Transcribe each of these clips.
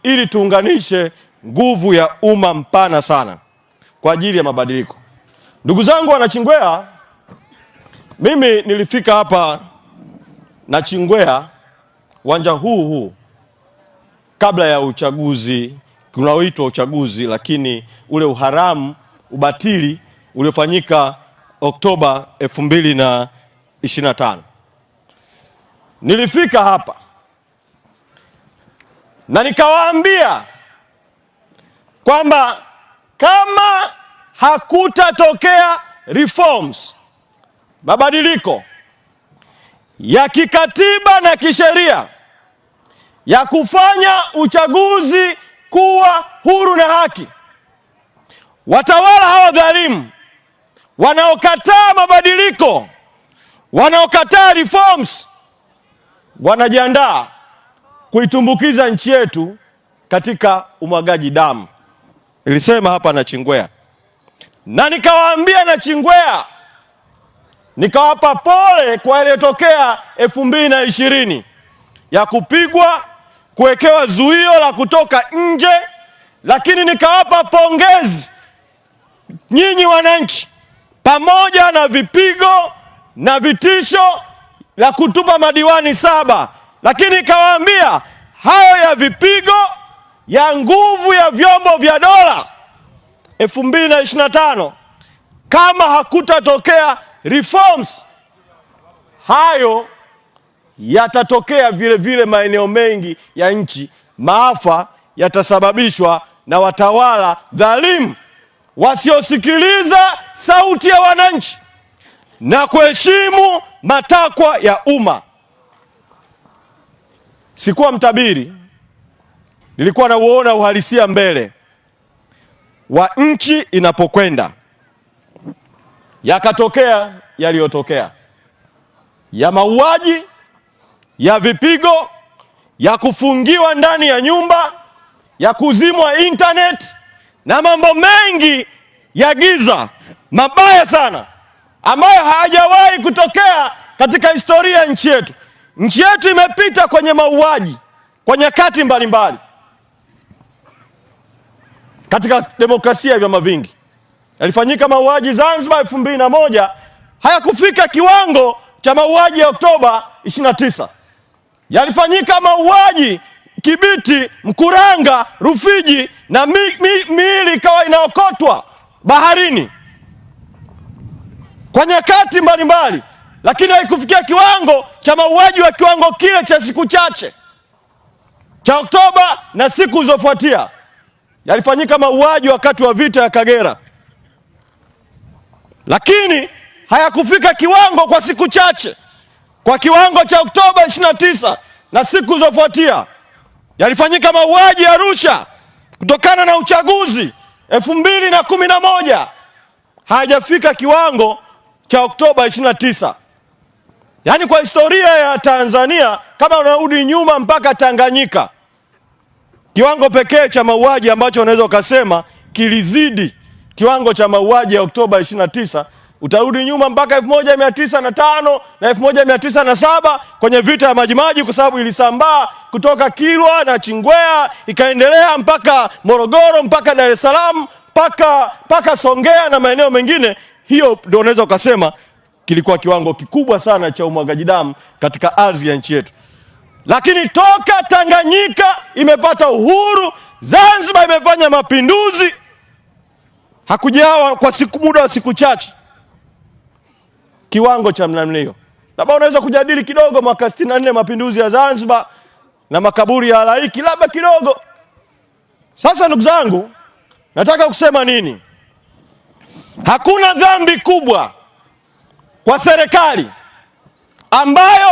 ili tuunganishe nguvu ya umma mpana sana kwa ajili ya mabadiliko. Ndugu zangu Wanachingwea, mimi nilifika hapa Nachingwea uwanja huu kabla ya uchaguzi unaoitwa uchaguzi, lakini ule uharamu, ubatili uliofanyika Oktoba 2025. Nilifika hapa na nikawaambia kwamba kama hakutatokea reforms, mabadiliko ya kikatiba na kisheria ya kufanya uchaguzi kuwa huru na haki, watawala hawa dhalimu wanaokataa mabadiliko, wanaokataa reforms, wanajiandaa kuitumbukiza nchi yetu katika umwagaji damu. Nilisema hapa Nachingwea, na nikawaambia Nachingwea, nikawapa pole kwa yaliyotokea 2020 ya kupigwa, kuwekewa zuio la kutoka nje, lakini nikawapa pongezi nyinyi wananchi, pamoja na vipigo na vitisho la kutupa madiwani 7, lakini nikawaambia hayo ya vipigo, ya nguvu ya vyombo vya dola 2025, kama hakutatokea reforms, hayo yatatokea vile vile maeneo mengi ya nchi. Maafa yatasababishwa na watawala dhalimu wasiosikiliza sauti ya wananchi na kuheshimu matakwa ya umma. Sikuwa mtabiri, nilikuwa nauona uhalisia mbele wa nchi inapokwenda. Yakatokea yaliyotokea, ya mauaji, ya vipigo, ya kufungiwa ndani ya nyumba, ya kuzimwa internet na mambo mengi ya giza mabaya sana ambayo hayajawahi kutokea katika historia ya nchi yetu. Nchi yetu imepita kwenye mauaji kwa nyakati mbalimbali katika demokrasia ya vyama vingi. Yalifanyika mauaji Zanzibar 2001, hayakufika kiwango cha mauaji ya Oktoba 29. Yalifanyika mauaji Kibiti, Mkuranga, Rufiji na miili ikawa inaokotwa baharini kwa nyakati mbalimbali, lakini haikufikia kiwango cha mauaji wa kiwango kile cha siku chache cha Oktoba na siku zilizofuatia. Yalifanyika mauaji wakati wa vita ya Kagera, lakini hayakufika kiwango kwa siku chache kwa kiwango cha Oktoba 29 na siku zilizofuatia. Yalifanyika mauaji ya Arusha kutokana na uchaguzi 2011, hajafika kiwango cha Oktoba 29. Yaani kwa historia ya Tanzania, kama unarudi nyuma mpaka Tanganyika, kiwango pekee cha mauaji ambacho unaweza ukasema kilizidi kiwango cha mauaji ya Oktoba 29, utarudi nyuma mpaka 1905 na 1907 kwenye vita ya Majimaji, kwa sababu ilisambaa kutoka Kilwa na Chingwea ikaendelea mpaka Morogoro, mpaka Dar es Salaam, mpaka Songea na maeneo mengine. Hiyo ndio unaweza ukasema kilikuwa kiwango kikubwa sana cha umwagaji damu katika ardhi ya nchi yetu. Lakini toka Tanganyika imepata uhuru, Zanzibar imefanya mapinduzi, hakujawa kwa muda wa siku chache kiwango cha namna hiyo. Labda unaweza kujadili kidogo mwaka 64 mapinduzi ya Zanzibar na makaburi ya halaiki, labda kidogo. Sasa ndugu zangu, nataka kusema nini? Hakuna dhambi kubwa kwa serikali ambayo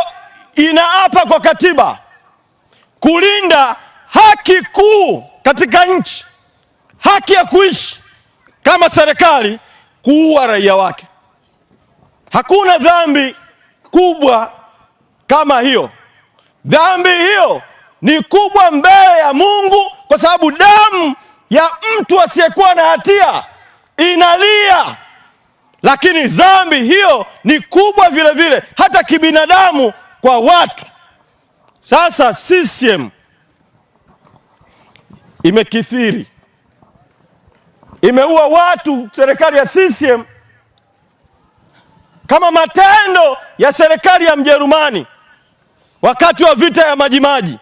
inaapa kwa katiba kulinda haki kuu katika nchi, haki ya kuishi, kama serikali kuua raia wake. Hakuna dhambi kubwa kama hiyo. Dhambi hiyo ni kubwa mbele ya Mungu, kwa sababu damu ya mtu asiyekuwa na hatia inalia. Lakini dhambi hiyo ni kubwa vile vile hata kibinadamu kwa watu. Sasa CCM imekithiri, imeua watu. Serikali ya CCM kama matendo ya serikali ya Mjerumani wakati wa vita ya Majimaji,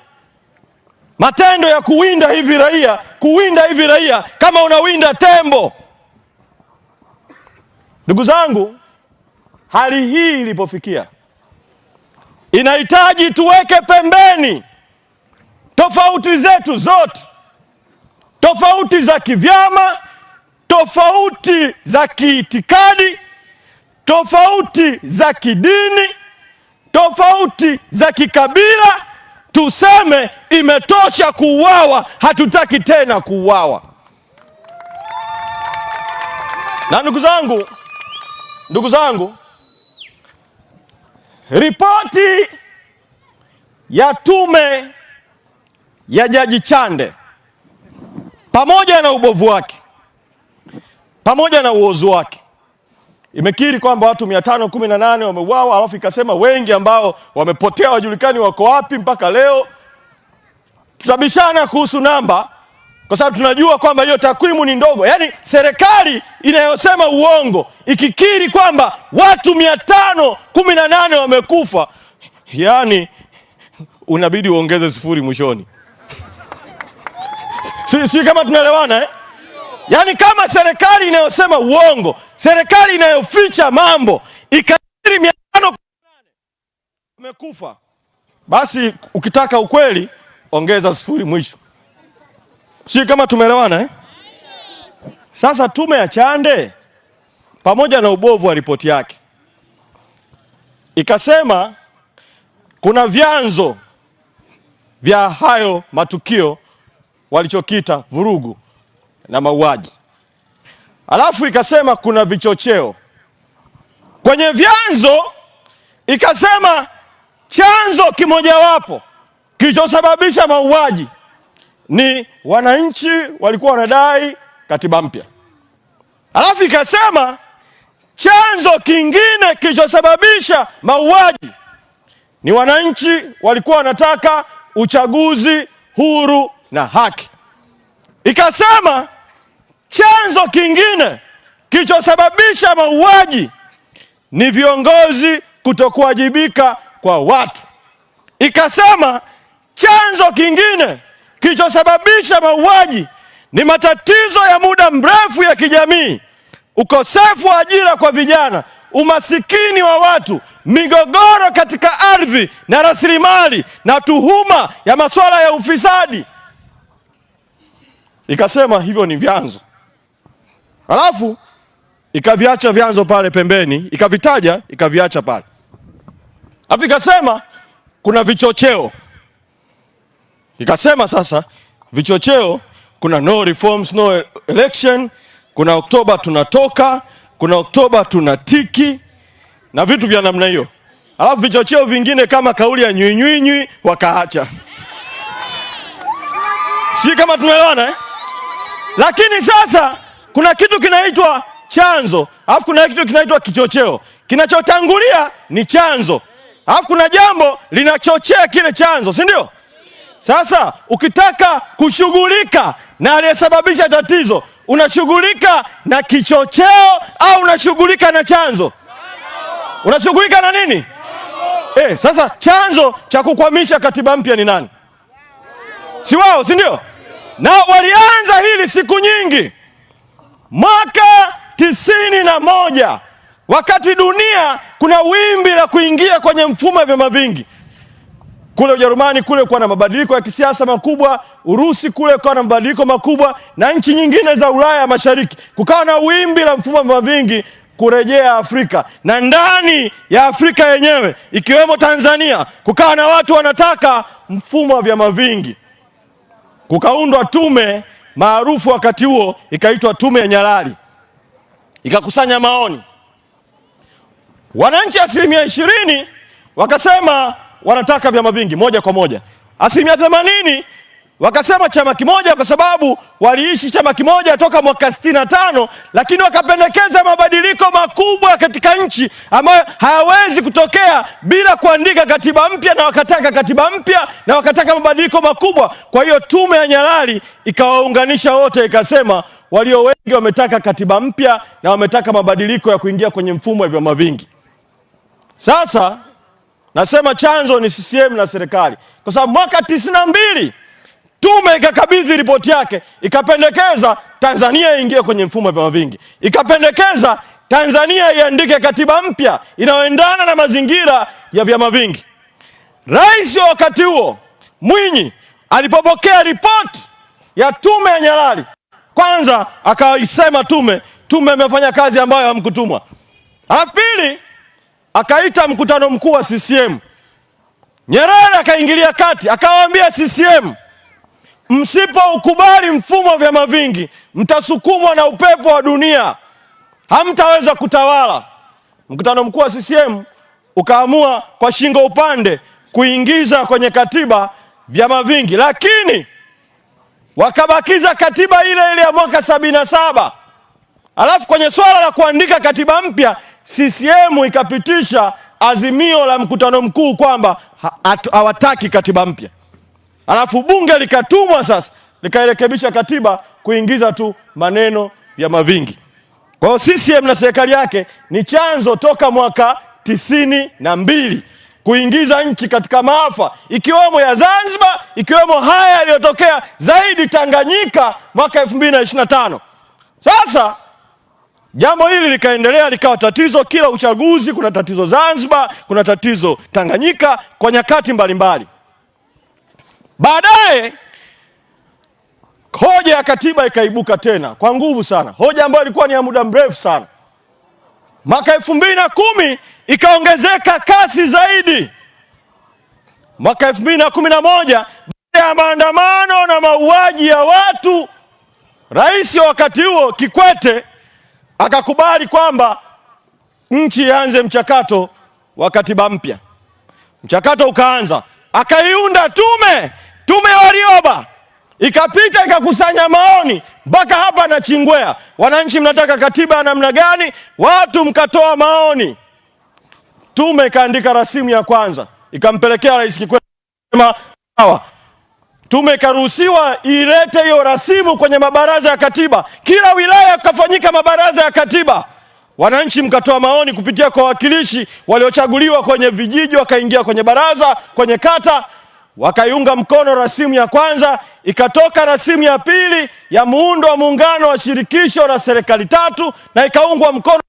matendo ya kuwinda hivi raia kama unawinda tembo. Ndugu zangu, hali hii ilipofikia, inahitaji tuweke pembeni tofauti zetu zote, tofauti za kivyama, tofauti za kiitikadi, tofauti za kidini, tofauti za kikabila. Tuseme imetosha kuuawa, hatutaki tena kuuawa. Na ndugu zangu, ripoti ya tume ya Jaji Chande, pamoja na ubovu wake, pamoja na uozo wake, imekiri kwamba watu 518 wameuawa, alafu ikasema wengi ambao wamepotea wajulikani wako wapi mpaka leo. Tutabishana kuhusu namba, kwa sababu tunajua kwamba hiyo takwimu ni ndogo. Yaani serikali inayosema uongo ikikiri kwamba watu 518 wamekufa, yani unabidi uongeze sifuri mwishoni. Si kama tunaelewana Yaani kama serikali inayosema uongo, serikali inayoficha mambo ikakiri 518 wamekufa, basi ukitaka ukweli ongeza sifuri mwisho. Si kama tumeelewana Sasa tume ya Chande, pamoja na ubovu wa ripoti yake, ikasema kuna vyanzo vya hayo matukio walichokita vurugu na mauaji. Alafu ikasema kuna vichocheo. Kwenye vyanzo ikasema chanzo kimojawapo kilichosababisha mauaji ni wananchi walikuwa wanadai katiba mpya. Alafu ikasema chanzo kingine kilichosababisha mauaji ni wananchi walikuwa wanataka uchaguzi huru na haki. Ikasema chanzo kingine kilichosababisha mauaji ni viongozi kutokuwajibika kwa watu. Ikasema chanzo kingine kilichosababisha mauaji ni matatizo ya muda mrefu ya kijamii, ukosefu wa ajira kwa vijana, umasikini wa watu, migogoro katika ardhi na rasilimali, na tuhuma ya masuala ya ufisadi. Ikasema hivyo ni vyanzo. Alafu ikaviacha vyanzo pale pembeni, ikavitaja, ikaviacha pale. Alafu ikasema kuna vichocheo. Ikasema sasa vichocheo, kuna no reforms no election, kuna Oktoba tunatoka, kuna Oktoba tunatiki na vitu vya namna hiyo. Alafu vichocheo vingine kama kauli ya nywinywinywi wakaacha. Si kama tunaelewana Lakini sasa kuna kitu kinaitwa chanzo, alafu kuna kitu kinaitwa kichocheo. Kinachotangulia ni chanzo, alafu kuna jambo linachochea kile chanzo, si ndio? Sasa ukitaka kushughulika na aliyesababisha tatizo, unashughulika na kichocheo au unashughulika na chanzo? Unashughulika na nini? Sasa chanzo cha kukwamisha katiba mpya ni nani? Si wao, si ndio? Na walianza hili siku nyingi. Mwaka 91 wakati dunia kuna wimbi la kuingia kwenye mfumo wa vyama vingi. Kule Ujerumani kule kwa na mabadiliko ya kisiasa makubwa, Urusi kule kwa na mabadiliko makubwa, na nchi nyingine za Ulaya Mashariki kukawa na wimbi la mfumo wa vyama vingi kurejea Afrika. Na ndani ya Afrika yenyewe ikiwemo Tanzania kukawa na watu wanataka mfumo wa vyama vingi. Kukaundwa tume maarufu wakati huo ikaitwa Tume ya Nyalali. Ikakusanya maoni. Wananchi 20% wakasema wanataka vyama vingi moja kwa moja. 80% Wakasema chama kimoja kwa sababu waliishi chama kimoja toka mwaka 65, lakini wakapendekeza mabadiliko makubwa katika nchi ambayo hayawezi kutokea bila kuandika katiba mpya, na wakataka katiba mpya na wakataka mabadiliko makubwa. Kwa hiyo tume ya Nyalali ikawaunganisha wote, ikasema walio wengi wametaka katiba mpya na wametaka mabadiliko ya kuingia kwenye mfumo wa vyama vingi. Sasa nasema chanzo ni CCM na serikali, kwa sababu mwaka 92 tume ikakabidhi ripoti yake, ikapendekeza Tanzania iingie kwenye mfumo wa vyama vingi, ikapendekeza Tanzania iandike katiba mpya inayoendana na mazingira ya vyama vingi. Rais wa wakati huo Mwinyi alipopokea ripoti ya tume ya Nyalali, kwanza akaisema tume imefanya kazi ambayo hamkutumwa. Pili, akaita mkutano mkuu wa CCM. Nyerere akaingilia kati, akawaambia CCM, msipoukubali mfumo wa vyama vingi mtasukumwa na upepo wa dunia, hamtaweza kutawala. Mkutano mkuu wa CCM ukaamua kwa shingo upande kuingiza kwenye katiba vyama vingi, lakini wakabakiza katiba ile ile ya mwaka 77. Alafu kwenye swala la kuandika katiba mpya, CCM ikapitisha azimio la mkutano mkuu kwamba hawataki katiba mpya. Alafu bunge likatumwa sasa likairekebisha katiba kuingiza tu maneno vyama vingi. Kwa hiyo CCM na serikali yake ni chanzo toka mwaka 92 kuingiza nchi katika maafa, ikiwemo ya Zanzibar, ikiwemo haya yaliyotokea zaidi Tanganyika mwaka 2025. Sasa jambo hili likaendelea, likawa tatizo. Kila uchaguzi kuna tatizo Zanzibar, kuna tatizo Tanganyika kwa nyakati mbalimbali. Baadaye hoja ya katiba ikaibuka tena kwa nguvu sana, hoja ambayo ilikuwa ni ya muda mrefu sana. Mwaka 2010 ikaongezeka kasi zaidi. Mwaka 2011 baada ya maandamano na mauaji ya watu, rais wa wakati huo Kikwete akakubali kwamba nchi ianze mchakato wa katiba mpya. Mchakato ukaanza, akaiunda tume ya Warioba, ikapita ikakusanya maoni mpaka hapa na Chingwea. Wananchi mnataka katiba ya namna gani? Watu mkatoa maoni. Tume ikaandika rasimu ya kwanza, ikampelekea Rais Kikwete. Tume ikaruhusiwa ilete hiyo rasimu kwenye mabaraza ya katiba. Kila wilaya kufanyika mabaraza ya katiba. Wananchi mkatoa maoni kupitia kwa wawakilishi waliochaguliwa kwenye vijiji, wakaingia kwenye baraza, kwenye kata, wakaiunga mkono rasimu ya kwanza. Ikatoka rasimu ya pili ya muundo wa muungano wa shirikisho la serikali tatu, na ikaungwa mkono.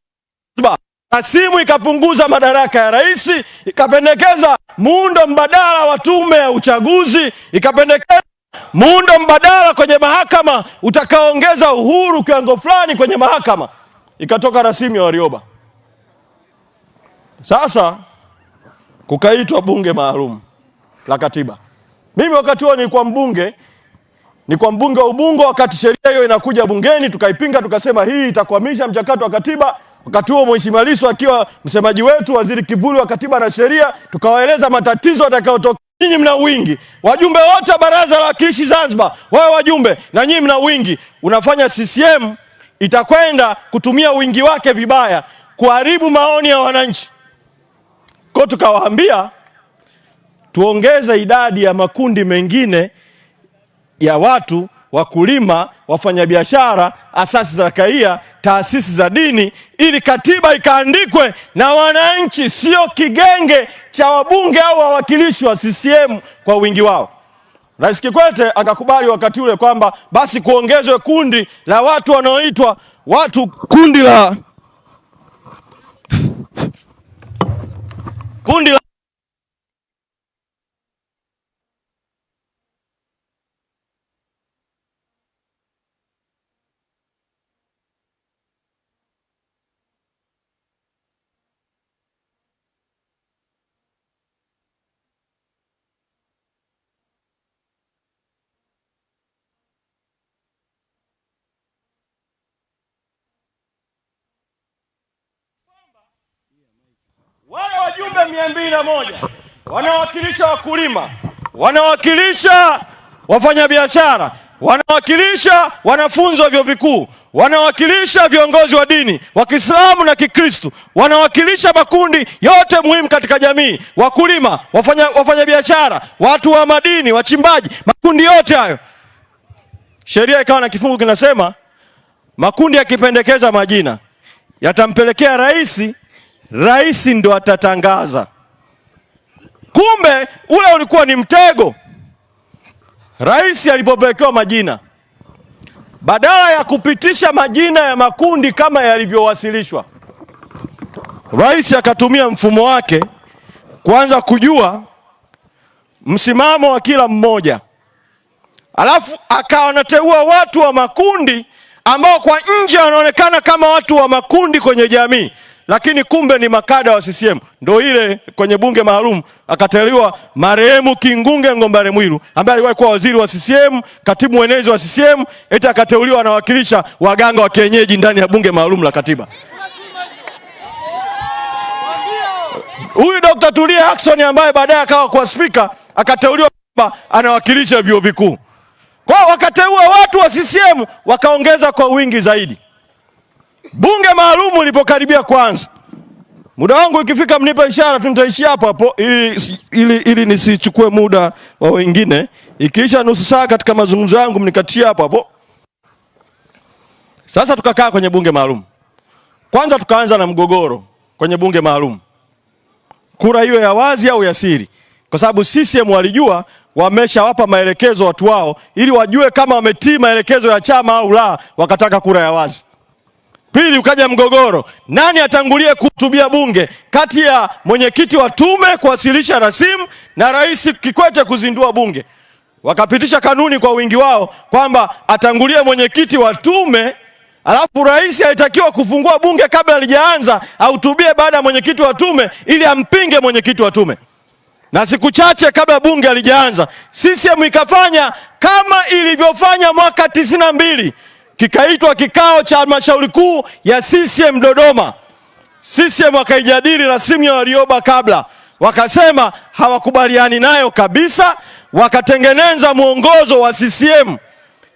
Rasimu ikapunguza madaraka ya rais, ikapendekeza muundo mbadala wa tume ya uchaguzi, ikapendekeza muundo mbadala kwenye mahakama utakaoongeza uhuru kiwango fulani kwenye mahakama. Ikatoka rasimu ya Warioba. Sasa kukaitwa bunge maalum la katiba. Mimi wakati huo nilikuwa mbunge wa Ubungo. Wakati sheria hiyo inakuja bungeni, tukaipinga, tukasema hii itakwamisha mchakato wa katiba. Wakati huo Mheshimiwa Lissu akiwa msemaji wetu, waziri kivuli wa katiba na sheria, tukawaeleza matatizo yatakayotokea. Nyinyi mna wingi, wajumbe wote wa baraza la wawakilishi Zanzibar wao wajumbe, na nyinyi mna wingi. Unafanya CCM itakwenda kutumia wingi wake vibaya kuharibu maoni ya wananchi. Kwa tukawaambia tuongeze idadi ya makundi mengine ya watu, wakulima, wafanyabiashara, asasi za kiraia, taasisi za dini, ili katiba ikaandikwe na wananchi, sio kigenge cha wabunge au wawakilishi wa CCM kwa wingi wao. Rais Kikwete akakubali wakati ule kwamba basi kuongezwe kundi la watu wanaoitwa kundi la wale wajumbe 201 wanawakilisha wakulima, wanawakilisha wafanyabiashara, wanawakilisha wanafunzi wa vyuo vikuu, wanawakilisha viongozi wa dini wa Kiislamu na Kikristo, wanawakilisha makundi yote muhimu katika jamii, wakulima, wafanyabiashara, watu wa madini, wachimbaji, makundi yote hayo. Sheria ikawa na kifungu kinasema makundi yakipendekeza majina yatampelekea rais ndo atatangaza. Kumbe ule ulikuwa ni mtego. Rais alipopelekewa majina, badala ya kupitisha majina ya makundi kama yalivyowasilishwa, rais akatumia mfumo wake kuanza kujua msimamo wa kila mmoja. Alafu akawateua watu wa makundi ambao kwa nje wanaonekana kama watu wa makundi kwenye jamii, lakini kumbe ni makada wa CCM. Ndio ile kwenye bunge maalum akateuliwa marehemu Kingunge Ngombale Mwiru ambaye alikuwa kuwa waziri wa CCM, katibu mwenezi wa CCM, eti akateuliwa anawakilisha waganga wa kienyeji ndani ya bunge maalum la katiba. Huyu Dr. Tulia Ackson ambaye baadaye akawa kwa speaker akateuliwa anawakilisha vyuo vikuu. Kwa wakateua watu wa CCM wakaongeza kwa wingi zaidi. Bunge maalum lilipokaribia kwanza, muda wangu ikifika mnipe ishara, tunitaishi hapo ili nisichukue muda wa wengine. Ikiisha nusu saa katika mazungumzo yangu mnikatia hapo. Sasa tukakaa kwenye bunge maalum. Kwanza tukaanza na mgogoro kwenye bunge maalum. Kura hiyo ya wazi au ya siri? Kwa sababu CCM walijua wameshawapa maelekezo watu wao ili wajue kama wametii maelekezo ya chama au la, wakataka kura ya wazi. Pili, ukaja mgogoro, nani atangulie kuhutubia bunge kati ya mwenyekiti wa tume kuwasilisha rasimu na Rais Kikwete kuzindua bunge. Wakapitisha kanuni kwa wingi wao kwamba atangulie mwenyekiti wa tume, alafu rais alitakiwa kufungua bunge kabla halijaanza, ahutubie baada ya mwenyekiti wa tume ili ampinge mwenyekiti wa tume. Na siku chache kabla bunge halijaanza, CCM ikafanya kama ilivyofanya mwaka 92. Kikaitwa kikao cha halmashauri kuu ya CCM Dodoma. CCM wakaijadili rasimu ya Warioba kabla. Wakasema hawakubaliani nayo kabisa, wakatengeneza mwongozo wa CCM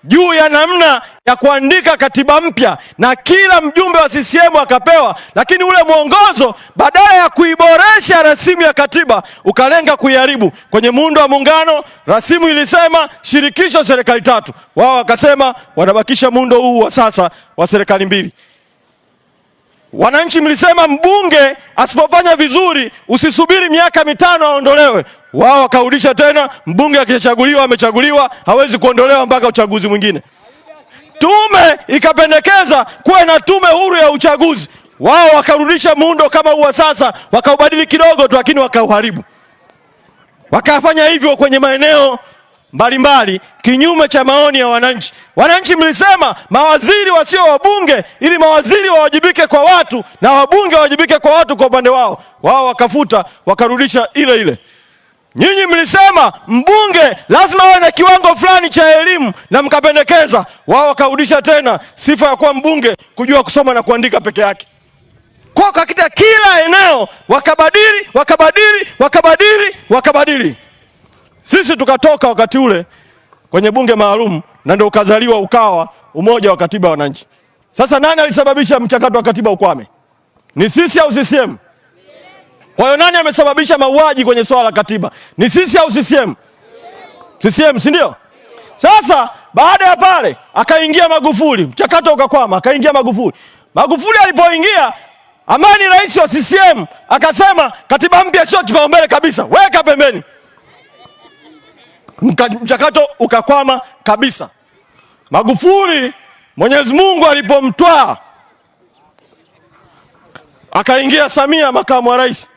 juu ya namna ya kuandika katiba mpya na kila mjumbe wa CCM akapewa, lakini ule mwongozo badala ya kuiboresha rasimu ya katiba ukalenga kuiharibu. Kwenye muundo wa muungano, rasimu ilisema shirikisho serikali tatu, wao wakasema wanabakisha muundo huu wa sasa wa serikali mbili. Wananchi mlisema mbunge asipofanya vizuri usisubiri miaka 5 aondolewe, wao wakarudisha tena mbunge akichaguliwa amechaguliwa hawezi kuondolewa mpaka uchaguzi mwingine. Tume ikapendekeza kuwe na tume huru ya uchaguzi, wao wakarudisha muundo kama huwa sasa, wakaubadili kidogo tu lakini wakauharibu. Wakafanya hivyo kwenye maeneo mbalimbali kinyume cha maoni ya wananchi. Wananchi mlisema mawaziri wasio wabunge ili mawaziri wawajibike kwa watu na wabunge wawajibike kwa watu kwa upande wao. Wao wakafuta wakarudisha ile ile. Nyinyi mlisema mbunge lazima awe na kiwango fulani cha elimu na mkapendekeza, wao wakarudisha tena sifa ya kuwa mbunge kujua kusoma na kuandika peke yake. Kwa katika kila eneo wakabadili. Sisi tukatoka wakati ule kwenye bunge maalum na ndio ukazaliwa ukawa umoja wa katiba wananchi. Sasa nani alisababisha mchakato wa katiba ukwame? Ni sisi au CCM? Kwa hiyo nani amesababisha mauaji kwenye swala la katiba? Ni sisi au CCM? CCM, si ndio? Sasa baada ya pale akaingia Magufuli, mchakato ukakwama, akaingia Magufuli. Magufuli alipoingia, Amani rais wa CCM akasema katiba mpya sio kipaumbele kabisa, weka pembeni. Mchakato ukakwama kabisa. Magufuli Mwenyezi Mungu alipomtwaa, akaingia Samia makamu wa rais.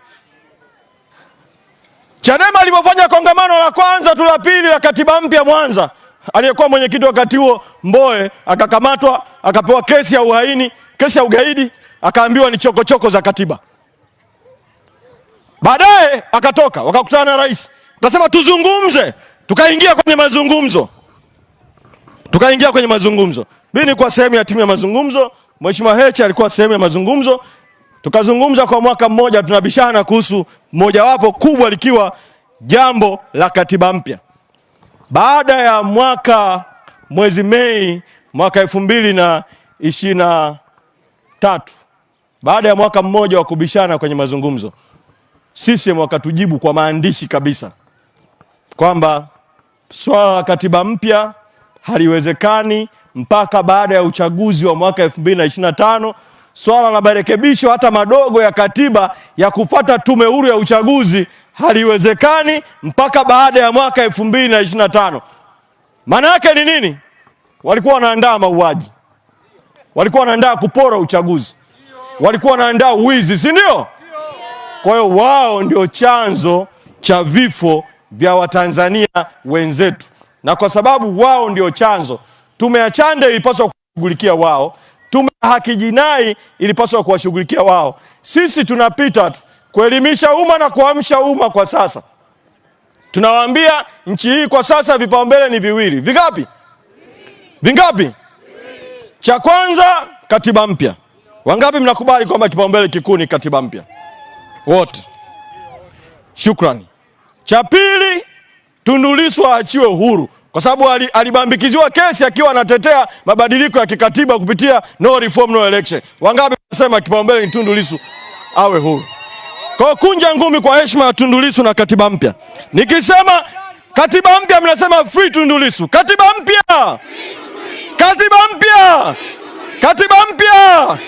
Chadema alipofanya kongamano la kwanza tu la pili la katiba mpya Mwanza, aliyekuwa mwenyekiti wakati huo Mbowe akakamatwa, akapewa kesi ya uhaini, kesi ya ugaidi, akaambiwa ni chokochoko za katiba. Baadaye akatoka, wakakutana na rais, akasema tuzungumze. Tukaingia kwenye mazungumzo. Mimi nilikuwa sehemu ya timu ya mazungumzo, Mheshimiwa Heche alikuwa sehemu ya mazungumzo. Tukazungumza kwa mwaka mmoja, tunabishana kuhusu mojawapo kubwa likiwa jambo la katiba mpya. baada ya mwezi Mei mwaka 2023, baada ya mwaka mmoja wa kubishana kwenye mazungumzo, CCM wakatujibu kwa maandishi kabisa kwamba swala la katiba mpya haliwezekani mpaka baada ya uchaguzi wa mwaka 2025. Swala la marekebisho hata madogo ya katiba ya kufuata tume huru ya uchaguzi haliwezekani mpaka baada ya mwaka 2025. Maana yake ni nini? Walikuwa wanaandaa mauaji, walikuwa wanaandaa kupora uchaguzi, walikuwa wanaandaa uwizi, si ndio? Kwa hiyo wao ndio chanzo cha vifo vya Watanzania wenzetu, na kwa sababu wao ndio chanzo, tume ya Chande ilipaswa kushughulikia wao, tume ya haki jinai ilipaswa kuwashughulikia wao. Sisi tunapita tu kuelimisha umma na kuamsha umma. Kwa sasa tunawaambia nchi hii kwa sasa vipaumbele ni viwili. Vingapi? Cha kwanza katiba mpya. Wangapi mnakubali kwamba kipaumbele kikuu ni katiba mpya? Wote. Shukrani. Cha pili, Tundu Lissu aachiwe huru, kwa sababu alibambikiziwa kesi akiwa anatetea mabadiliko ya kikatiba kupitia no reform no election. Wangapi wanasema kipaumbele ni Tundu Lissu awe huru? Kwa kunja ngumi kwa heshima ya Tundu Lissu na katiba mpya. Nikisema katiba mpya mnasema free Tundu Lissu. Katiba mpya! Katiba mpya! Katiba mpya!